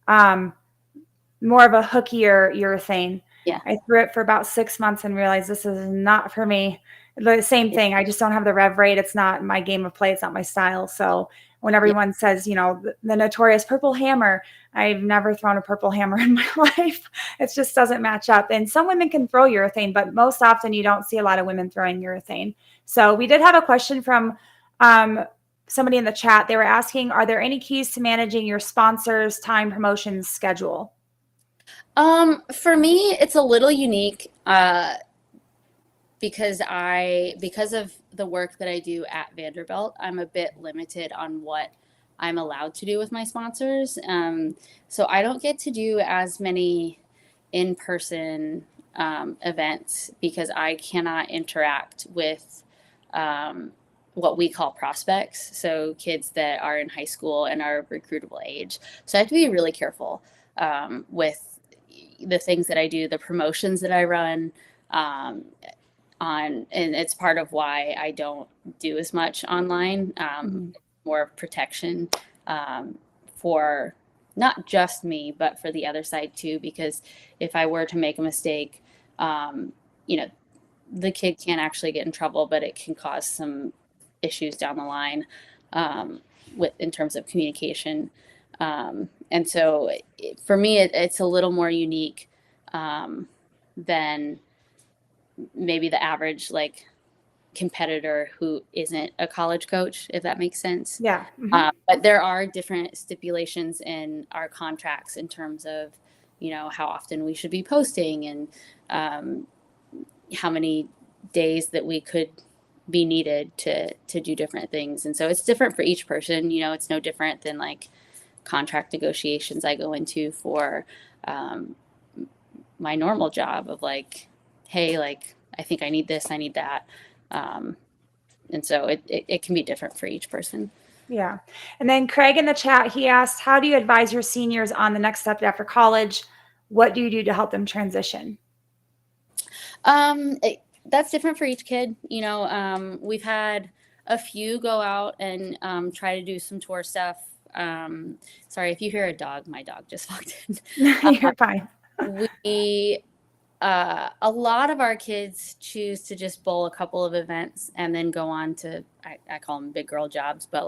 more of a hookier urethane. Yeah. I threw it for about 6 months and realized this is not for me. The same thing. I just don't have the rev rate. It's not my game of play. It's not my style. So when everyone says, the notorious purple hammer, I've never thrown a purple hammer in my life. It just doesn't match up. And some women can throw urethane, but most often you don't see a lot of women throwing urethane. So we did have a question from somebody in the chat. They were asking, are there any keys to managing your sponsors' time, promotions, schedule? For me, it's a little unique because of the work that I do at Vanderbilt, I'm a bit limited on what I'm allowed to do with my sponsors. So I don't get to do as many in-person events because I cannot interact with what we call prospects. So kids that are in high school and are recruitable age. So I have to be really careful with the things that I do, the promotions that I run, and it's part of why I don't do as much online, more protection for not just me, but for the other side too, because if I were to make a mistake, the kid can't actually get in trouble, but it can cause some issues down the line in terms of communication. And so for me, it's a little more unique than maybe the average competitor who isn't a college coach, if that makes sense. Yeah. Mm-hmm. But there are different stipulations in our contracts in terms of, how often we should be posting and how many days that we could be needed to do different things. And so it's different for each person. It's no different than contract negotiations I go into for my normal job of hey, I think I need this, I need that. And so it can be different for each person. Yeah. And then Craig in the chat, he asked, how do you advise your seniors on the next step after college? What do you do to help them transition? That's different for each kid. We've had a few go out and try to do some tour stuff. Sorry, if you hear a dog, my dog just walked in. You're fine. A lot of our kids choose to just bowl a couple of events and then go on to, I call them big girl jobs, but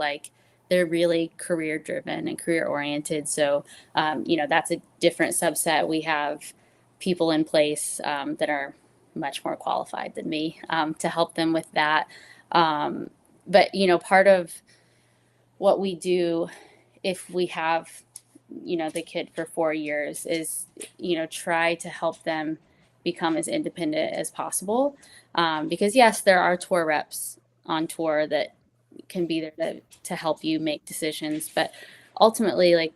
they're really career driven and career oriented. So, that's a different subset. We have people in place that are much more qualified than me to help them with that. But, part of what we do if we have, the kid for 4 years is, try to help them become as independent as possible. Because yes, there are tour reps on tour that can be there to help you make decisions. But ultimately,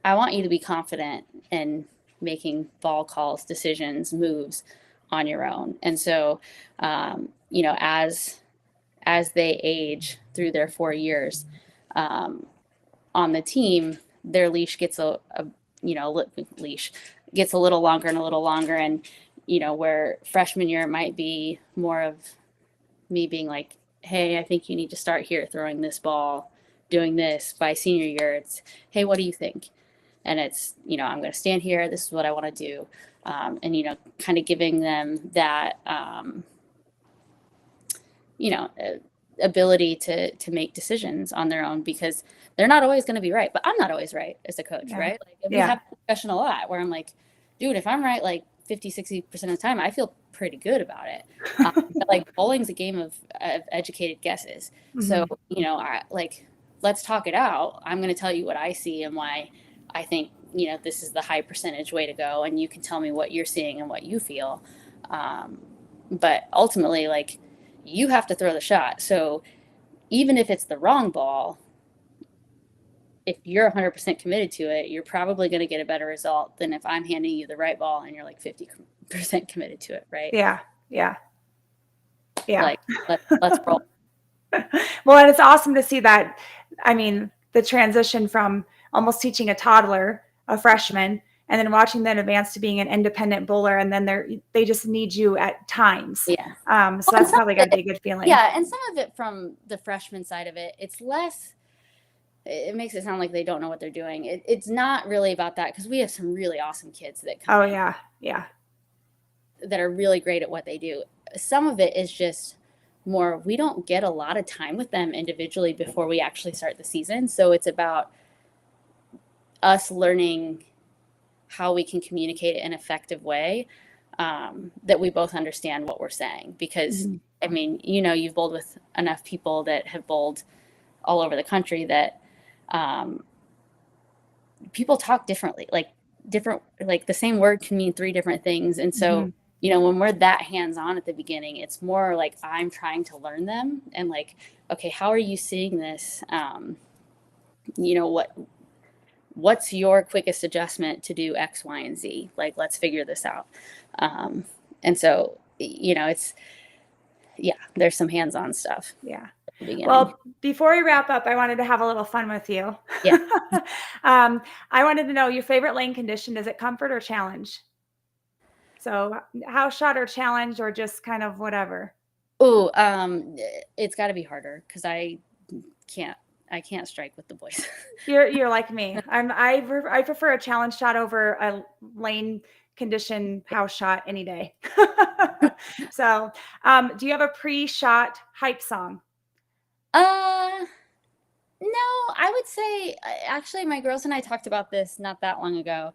I want you to be confident in making ball calls, decisions, moves on your own. And so, you know, as they age through their 4 years on the team, their leash gets leash gets a little longer and a little longer. And, you know, where freshman year might be more of me being like, hey, I think you need to start here throwing this ball, doing this. By senior year, it's, hey, what do you think? And it's, you know, I'm going to stand here. This is what I want to do. And, you know, kind of giving them that, you know, ability to make decisions on their own, because they're not always going to be right. But I'm not always right as a coach, right? Like, we have a discussion a lot where I'm like, dude, if I'm right like 50-60% of the time, I feel pretty good about it. But like, bowling's a game of educated guesses. So, you know, let's talk it out. I'm going to tell you what I see and why I think, you know, this is the high percentage way to go. And you can tell me what you're seeing and what you feel. But ultimately, like, you have to throw the shot. So even if it's the wrong ball, if you're 100% committed to it, you're probably going to get a better result than if I'm handing you the right ball and you're like 50% committed to it, right? Yeah. Like, let's roll. Well, and it's awesome to see that. I mean, the transition from almost teaching a toddler, a freshman, and then watching them advance to being an independent bowler, and then they just need you at times. Yeah. So that's probably got to be a good feeling. Yeah, and some of it from the freshman side of it, it's less. It makes it sound like they don't know what they're doing. It's not really about that, because we have some really awesome kids that come. Oh yeah. That are really great at what they do. Some of it is just more, we don't get a lot of time with them individually before we actually start the season. So it's about us learning how we can communicate in an effective way, that we both understand what we're saying. Because, I mean, you know, you've bowled with enough people that have bowled all over the country that people talk differently, like the same word can mean 3 different things. And so, you know, when we're that hands-on at the beginning, it's more like I'm trying to learn them and like, okay, how are you seeing this? You know, what's your quickest adjustment to do X, Y, and Z? Like, let's figure this out. And so, you know, there's some hands-on stuff. Yeah. Well, before we wrap up, I wanted to have a little fun with you. Yeah. I wanted to know your favorite lane condition. Is it comfort or challenge? So house shot or challenge, or just kind of whatever? Oh, it's got to be harder, because I can't strike with the boys. You're like me. I prefer a challenge shot over a lane condition house shot any day. So, do you have a pre-shot hype song? No, I would say, actually, my girls and I talked about this not that long ago.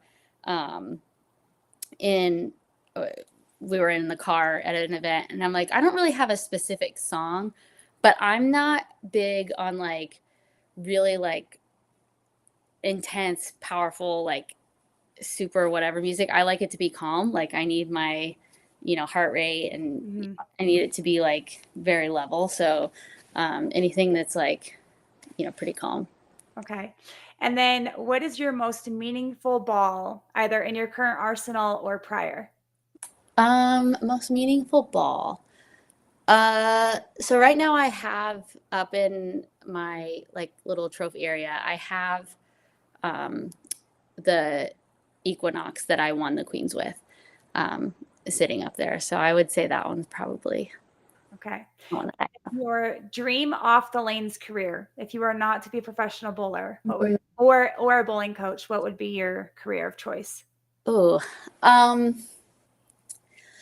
We were in the car at an event, and I'm like, I don't really have a specific song, but I'm not big on like really like intense, powerful, like super whatever music. I like it to be calm. Like, I need my, you know, heart rate, and I need it to be like very level. So anything that's like, you know, pretty calm. Okay. And then what is your most meaningful ball, either in your current arsenal or prior? Most meaningful ball. So right now I have up in my like little trophy area, I have the Equinox that I won the Queens with, sitting up there. So I would say that one's probably okay. one that I have. Your dream off the lanes career, if you were not to be a professional bowler, or a bowling coach, what would be your career of choice? Oh,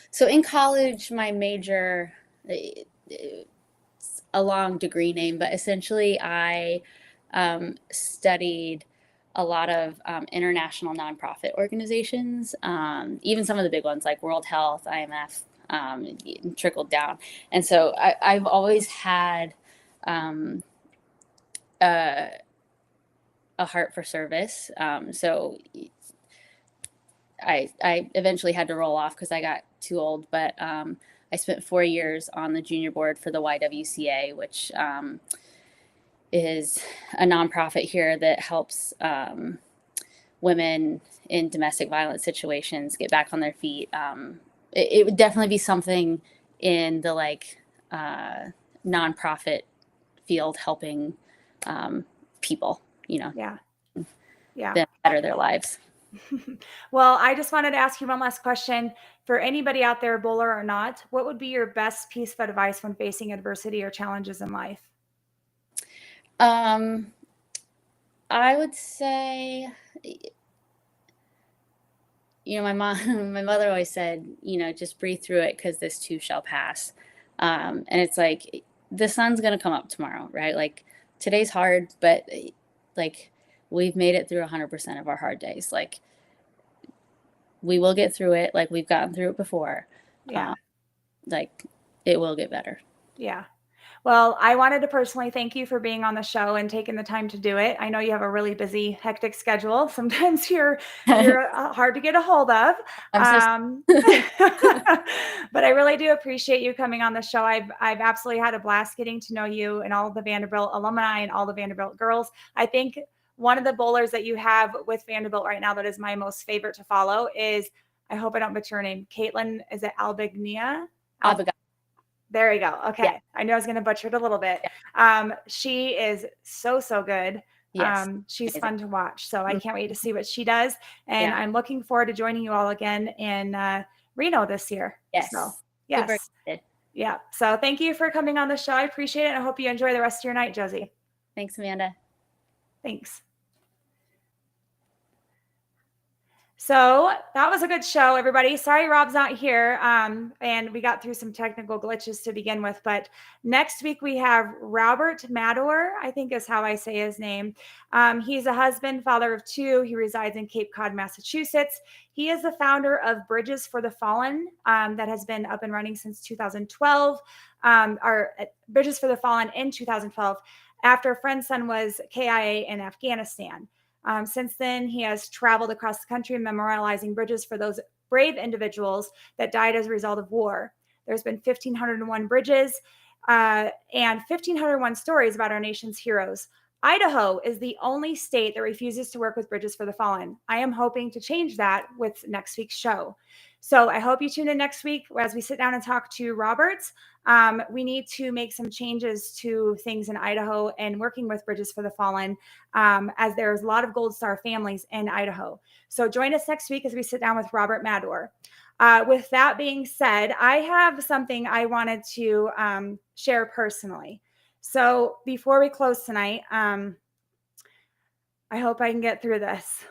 so in college, my major, it's a long degree name, but essentially I studied a lot of international nonprofit organizations, even some of the big ones like World Health, IMF, trickled down. And so I've always had a heart for service. So I eventually had to roll off because I got too old, but I spent 4 years on the junior board for the YWCA, which is a nonprofit here that helps women in domestic violence situations get back on their feet. It would definitely be something in the like nonprofit field, helping people, Yeah. better their lives. Well, I just wanted to ask you one last question. For anybody out there, bowler or not, what would be your best piece of advice when facing adversity or challenges in life? I would say, my mother always said, just breathe through it because this too shall pass. And it's like, the sun's going to come up tomorrow, right? Like today's hard, but like we've made it through 100% of our hard days. Like we will get through it. Like we've gotten through it before. Yeah. Like it will get better. Yeah. Well, I wanted to personally thank you for being on the show and taking the time to do it. I know you have a really busy, hectic schedule. Sometimes you're hard to get a hold of. I'm But I really do appreciate you coming on the show. I've absolutely had a blast getting to know you and all the Vanderbilt alumni and all the Vanderbilt girls. I think one of the bowlers that you have with Vanderbilt right now that is my most favorite to follow is, I hope I don't butcher her name, Caitlin, is it Albignia? There you go. Okay. Yeah. I knew I was going to butcher it a little bit. Yeah. She is so good. Yes. She's fun to watch. So I can't wait to see what she does. And I'm looking forward to joining you all again in Reno this year. Yes. So, yes. Yeah. So thank you for coming on the show. I appreciate it. I hope you enjoy the rest of your night, Josie. Thanks, Amanda. Thanks. So that was a good show, everybody. Sorry Rob's not here, and we got through some technical glitches to begin with. But next week we have Robert Mador, I think is how I say his name. He's a husband, father of two. He resides in Cape Cod, Massachusetts. He is the founder of Bridges for the Fallen, that has been up and running since 2012, or Bridges for the Fallen in 2012, after a friend's son was KIA in Afghanistan. Since then, he has traveled across the country memorializing bridges for those brave individuals that died as a result of war. There's been 1,501 bridges and 1,501 stories about our nation's heroes. Idaho is the only state that refuses to work with Bridges for the Fallen. I am hoping to change that with next week's show. So I hope you tune in next week as we sit down and talk to Roberts. We need to make some changes to things in Idaho and working with Bridges for the Fallen, as there's a lot of Gold Star families in Idaho. So join us next week as we sit down with Robert Mador. With that being said, I have something I wanted to share personally. So before we close tonight, I hope I can get through this.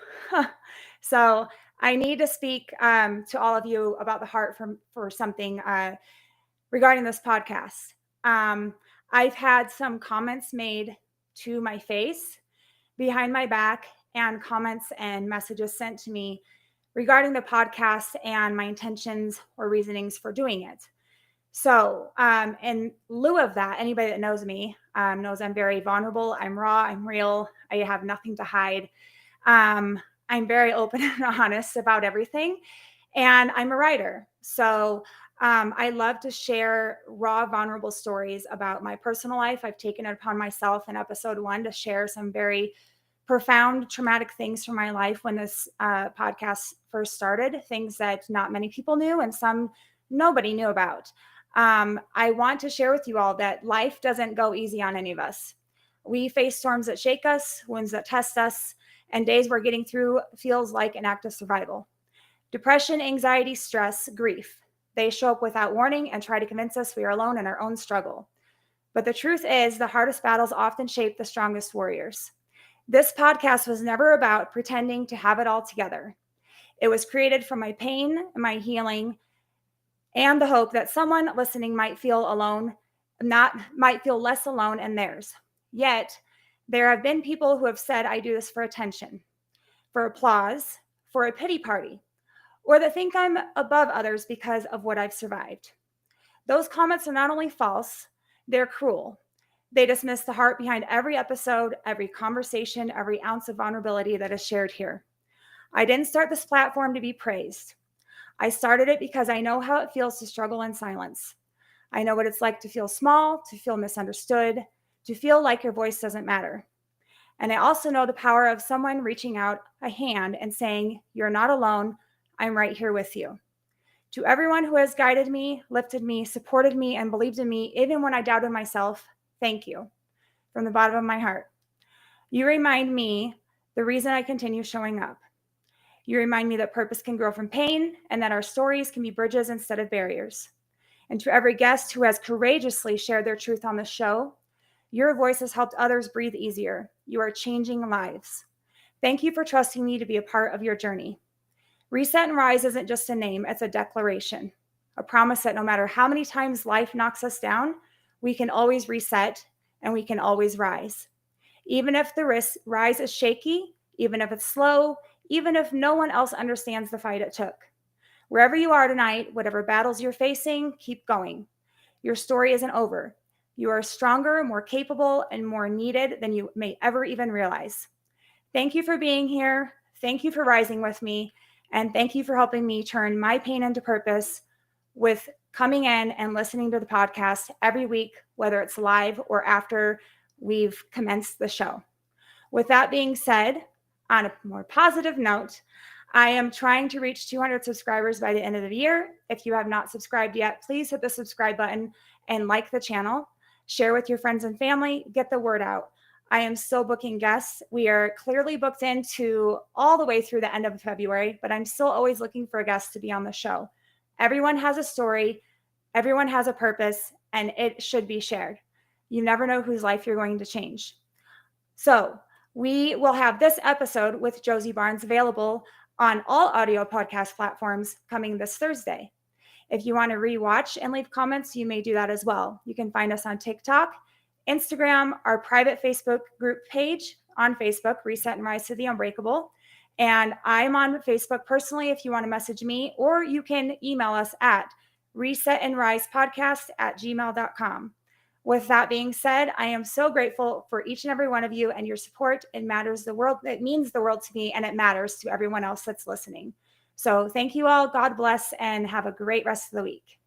So I need to speak to all of you about the heart for something regarding this podcast. I've had some comments made to my face, behind my back, and comments and messages sent to me regarding the podcast and my intentions or reasonings for doing it. So in lieu of that, anybody that knows me knows I'm very vulnerable. I'm raw. I'm real. I have nothing to hide. I'm very open and honest about everything. And I'm a writer. So I love to share raw, vulnerable stories about my personal life. I've taken it upon myself in episode 1 to share some very profound, traumatic things from my life when this podcast first started, things that not many people knew and some nobody knew about. I want to share with you all that life doesn't go easy on any of us. We face storms that shake us, winds that test us, and days we're getting through feels like an act of survival. Depression, anxiety, stress, grief. They show up without warning and try to convince us we are alone in our own struggle. But the truth is, the hardest battles often shape the strongest warriors. This podcast was never about pretending to have it all together. It was created from my pain, my healing, and the hope that someone listening might feel less alone in theirs. Yet, there have been people who have said I do this for attention, for applause, for a pity party, or that think I'm above others because of what I've survived. Those comments are not only false, they're cruel. They dismiss the heart behind every episode, every conversation, every ounce of vulnerability that is shared here. I didn't start this platform to be praised. I started it because I know how it feels to struggle in silence. I know what it's like to feel small, to feel misunderstood, to feel like your voice doesn't matter. And I also know the power of someone reaching out a hand and saying, "You're not alone. I'm right here with you." To everyone who has guided me, lifted me, supported me, and believed in me, even when I doubted myself, thank you from the bottom of my heart. You remind me the reason I continue showing up. You remind me that purpose can grow from pain and that our stories can be bridges instead of barriers. And to every guest who has courageously shared their truth on the show, your voice has helped others breathe easier. You are changing lives. Thank you for trusting me to be a part of your journey. Reset and Rise isn't just a name, it's a declaration, a promise that no matter how many times life knocks us down, we can always reset and we can always rise. Even if the rise is shaky, even if it's slow, even if no one else understands the fight it took. Wherever you are tonight, whatever battles you're facing, keep going. Your story isn't over. You are stronger, more capable, and more needed than you may ever even realize. Thank you for being here. Thank you for rising with me. And thank you for helping me turn my pain into purpose with coming in and listening to the podcast every week, whether it's live or after we've commenced the show. With that being said, on a more positive note, I am trying to reach 200 subscribers by the end of the year. If you have not subscribed yet, please hit the subscribe button and like the channel. Share with your friends and family. Get the word out. I am still booking guests. We are clearly booked into all the way through the end of February, but I'm still always looking for a guest to be on the show. Everyone has a story. Everyone has a purpose, and it should be shared. You never know whose life you're going to change. So we will have this episode with Josie Barnes available on all audio podcast platforms coming this Thursday. If you want to rewatch and leave comments, you may do that as well. You can find us on TikTok, Instagram, our private Facebook group page on Facebook, Reset and Rise to the Unbreakable. And I'm on Facebook personally if you want to message me, or you can email us at resetandrisepodcast@gmail.com. With that being said, I am so grateful for each and every one of you and your support. It matters the world. It means the world to me, and it matters to everyone else that's listening. So thank you all. God bless, and have a great rest of the week.